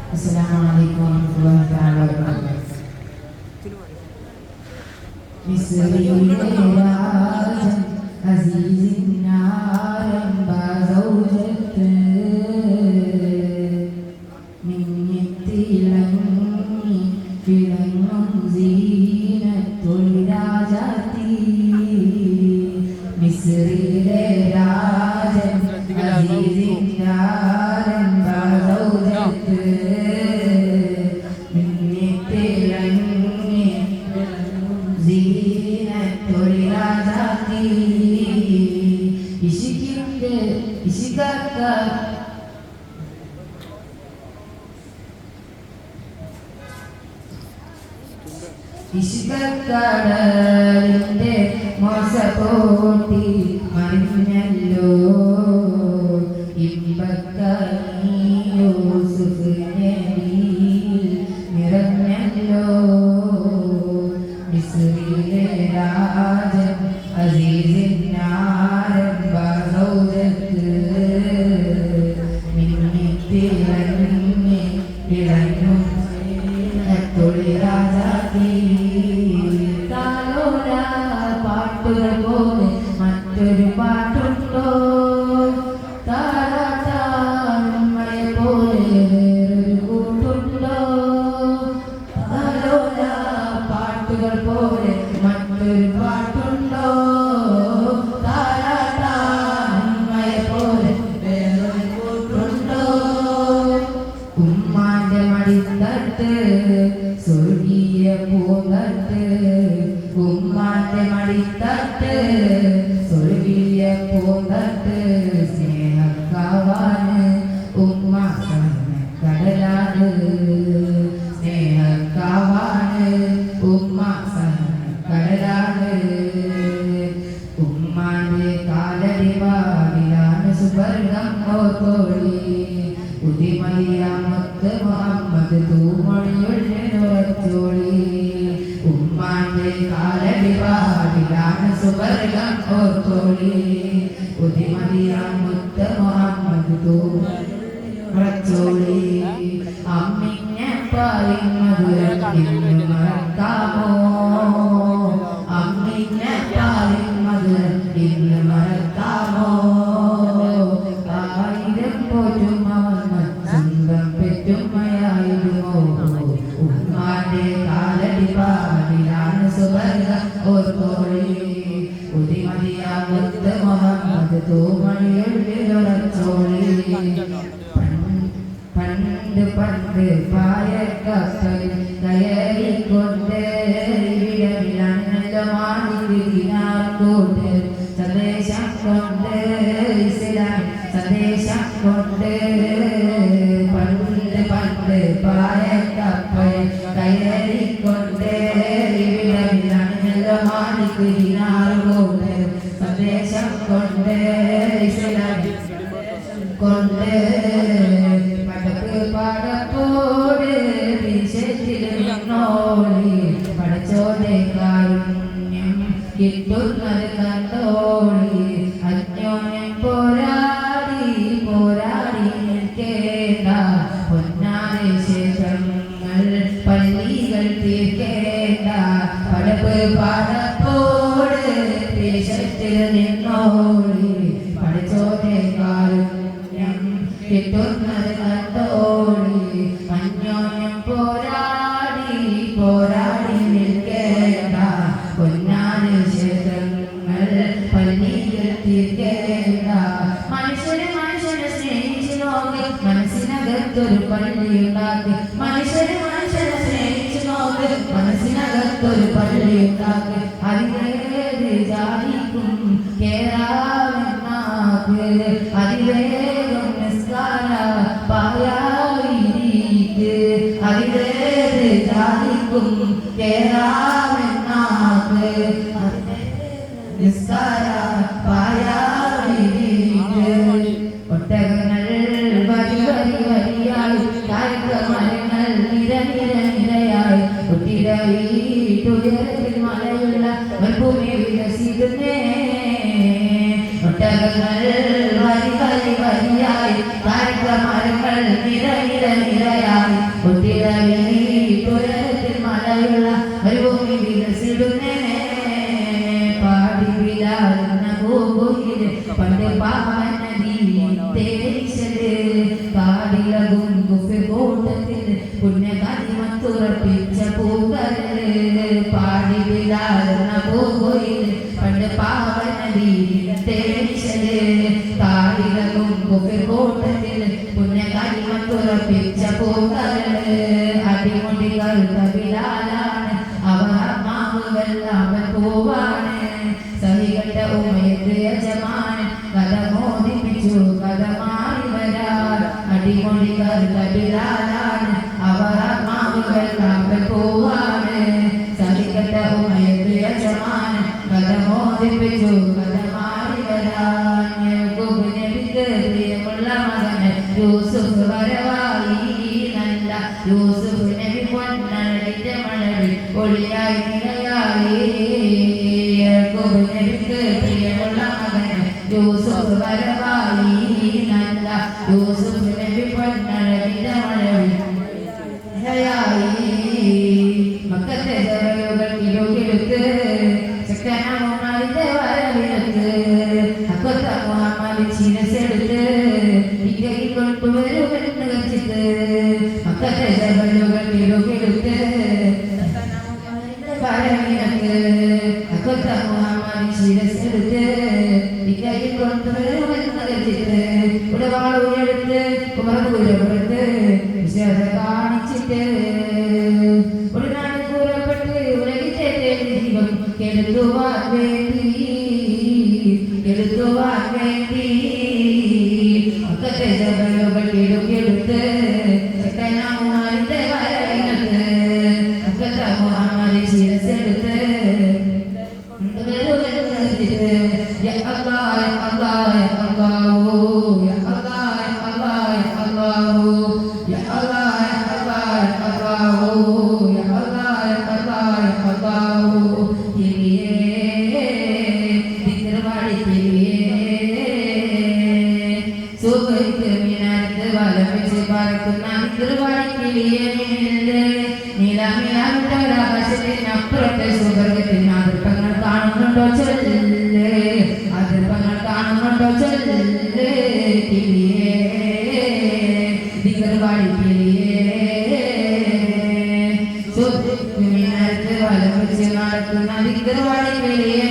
Assalamualaikum warahmatullahi wabarakatuh. Bismillahirrahmanirrahim. Azizin naram bazawjat min yittilanni filanun zinatul rajati Misrile rajan azizin naram bazawjat ഇഷ്കക്കടലിന്റെ മോസപോട്ടി മറിഞ്ഞല്ലോ ഇമ്പക്കനീ Yusuf നബിയിൽ നിറഞ്ഞല്ലോ മിസ്രിലെ രാജൻ അസീസിൻ നാരംബ സൗജത്ത് മിന്നിത്തിളങ്ങി ഇളങ്ങും തൊഴിലാജാതി താലോല പാട്ടുകൾ പോലെ മറ്റൊരു പാട്ടുണ്ടോ താരാട്ടാമയെ പോലെ വേറൊരു കൂട്ടുണ്ടോ താലോല പാട്ടുകൾ പോലെ മറ്റൊരു പാട്ടുണ്ടോ താരാട്ടാമയെ പോലെ വേറൊരു കൂട്ടുണ്ടോ ഉമ്മാന്റെ മടിത്തട്ട് സ്വർഗീയ പൂന്തട്ട് ഉമ്മാന്റെ മടിത്തട്ട് സ്വർഗീയ പൂന്തട്ട് സ്നേഹക്കാവാന് ഉമ്മ കടലാണ് സ്നേഹക്കാവാന് ഉമ്മ കടലാണ് ഉമ്മാന്റെ കാലടി വാടിലാണ് സുവർഗം ഓത്തോളി ഉദിമലിയാമത്ത് മുഹമ്മദ് തൂമണിയൊഴിനോച്ചോളി ഉമ്മാന്റെ കാലടി വാടിലാണ് സുവർഗം ഓത്തോളി ഉദിമലിയാമത്ത് മുഹമ്മദ് തൂമണിയൊഴിനോച്ചോളി അമ്മിഞ്ഞ പാലിൻ മധുരം ഇന്ന് മറക്കാമോ അമ്മിഞ്ഞ പാലിൻ മധുരം ഇന്ന് മറക്കാമോ ആയിരം പോറ്റും സ്വന്തം പെറ്റുമ്മയായിരുമോ ഉമ്മാന്റെ കാലടി പാടിലാണ് സുവർഗം ഓർത്തോളി ഉദിമതിയാമത്ത് മുഹമ്മദ് തൂമണിയൊഴിലൊരച്ചോളി പണ്ട് പണ്ട് പായക്കപ്പൽ കയറിക്കൊണ്ട് ഇവിടമില്ലല്ലോ മാതിരിനാർക്കൊണ്ട് സന്ദേശം കൊണ്ട് ഇസ്ലാം സന്ദേശം കൊണ്ട് പണ്ട് പണ്ട് പായക്കപ്പൽ കയറിക്കൊണ്ട് ഇവിടമില്ലല്ലോ മാതിരിനാർക്കൊണ്ട് സന്ദേശം കൊണ്ട് ഇസ്ലാം കൊണ്ട് പടപ്പ് പടപ്പോട് വിശേഷിക്കുന്നോളി പടച്ചോടെ കാരുണ്യം കിട്ടുന്നത് കണ്ടോളി അന്യോന്യം പോരാടി പോരാടി നിൽക്കേണ്ട പൊന്നാരി ക്ഷേത്രങ്ങൾ പള്ളികൾ തീർക്കേണ്ട പടപ്പ് പടപ്പോട് വിശേഷത്തിൽ നിന്നോളി പടച്ചോടെ കാരുണ്യം കിട്ടുന്നത് കണ്ടോളി അന്യോന്യം പോരാടി പോരാടി നിൽക്കേണ്ട പൊന്നാരി ക്ഷേത്രങ്ങൾ പള്ളികൾ തീർക്കേണ്ട മനുഷ്യനെ മനുഷ്യനെ സ്നേഹിച്ചു നോക്കി മനസ്സിനകത്തൊരു പള്ളിയുണ്ടാക്കി മനുഷ്യനെ മനുഷ്യനെ സ്നേഹിച്ചു നോക്കി മനസ്സിനകത്തൊരു പള്ളിയുണ്ടാക്കി അതിലേത് ജാതിക്കും കേറാമെന്നാക്ക് അതിവേഗം നിസ്കാര പായായിരിക്ക് അതിലേത് ജാതിക്കും കേറാമെന്നാക്ക് നിസ്കാര പായായിരിക്ക് ഒട്ടകങ്ങൾ വരി വരി വരിയായി കായ്ക്കമരങ്ങൾ നിര നിര നിരയായി ഒട്ടിര വീട്ടുയരത്തിൽ മലയുള്ള മരുഭൂമി വികസിക്കുന്നേ ഒട്ടകങ്ങൾ വരി വരി വരിയായി കായ്ക്കമരങ്ങൾ നിര നിര നിരയായി പൂങ്കരള് അടിമുടി കറുത്ത ബിലാലാണ് അവർ ആത്മാവുകൾ അവൻ പോവാണ് സഹികണ്ട ഉമയത്ത് യജമാൻ കഥ മോദിപ്പിച്ചു കഥ മാറി വരാൻ അടിമുടി കറുത്ത ബിലാലാണ് അവർ ആത്മാവുകൾ അവൻ പോവാണ് സഹികണ്ട ഉമയത്ത് യജമാൻ കഥ മോദിപ്പിച്ചു കഥ മാറി വരാൻ പ്രിയമുള്ള മകന് യൂസുഫ് വരവായി നല്ല യൂസുഫ് നബി പൊന്നടിന്റെ മണവിൽ ഒളിയായി നിലയായി യാക്കൂബ് നബിക്ക് പ്രിയമുള്ള മകന് യൂസുഫ് വരവായി നല്ല യൂസുഫ് നബി പൊന്നടിന്റെ മണവിൽ നിലയായി മക്കത്തെ ജബലുകൾ കിലുകിലുക്ക് ശക്തനാമുമാരിന്റെ വരവിലക്ക് അക്കൊത്ത മുഹമ്മദ് ചിരസെടുത്ത് ഇക്കയിൽ കൊണ്ടുവരുമെന്ന് കച്ചിട്ട് മക്കത്തെ ജബലുകൾ കിലുകിലുക്ക് വരവിലക്ക് അക്കൊത്ത മുഹമ്മദ് ചിരസെടുത്ത് ഇക്കയിൽ കൊണ്ടുവരുമെന്ന് കച്ചിട്ട് ഇവിടെ വാളൂരെടുത്ത് ഉമർപുരപ്പെടുത്ത് വിശ്വാസ കാണിച്ചിട്ട് ഒരു നാട് കൂറപ്പെട്ട് ഉലകിത്തെ ദീപം കെടുത്തുവാൻ വേണ്ടി മക്കത്തെ ജബലുകൾ കിടുകിടുത്ത് ശക്തനാമുമാരിന്റെ വരവിനത്ത് മക്കത്തെ മുഹമ്മദ് ശിരസെടുത്ത് യാ അല്ലാഹ് യാ അല്ലാഹ് യാ അല്ലാഹു യാ അല്ലാഹ് യാ അല്ലാഹ് യാ അല്ലാഹു യാ അല്ലാഹ് യാ അല്ലാഹ് യാ അല്ലാഹു യാ അല്ലാഹ് യാ അല്ലാഹ് യാ അല്ലാഹു തിരിയേ ദിക്ർവാടി തിരിയേ സുബൈക്ക് മിനാരത്ത് വലം വെച്ച് പറക്കുന്ന ദിക്ർവാടി തിരിയേ നീലാമിലാമിട്ടൊരാകാശത്തിനപ്പുറത്തെ സുവർഗത്തിന് അതിർപ്പങ്ങൾ കാണുന്നുണ്ടോ ചൊല്ലേ അതിർപ്പങ്ങൾ കാണുന്നുണ്ടോ ചൊല്ലേ കിളിയേ ദിക്ർവാടി കിളിയേ സുബൈക്ക് മിനാരത്ത് വലം വെച്ച് നടക്കുന്ന ദിക്ർവാടി കിളിയേ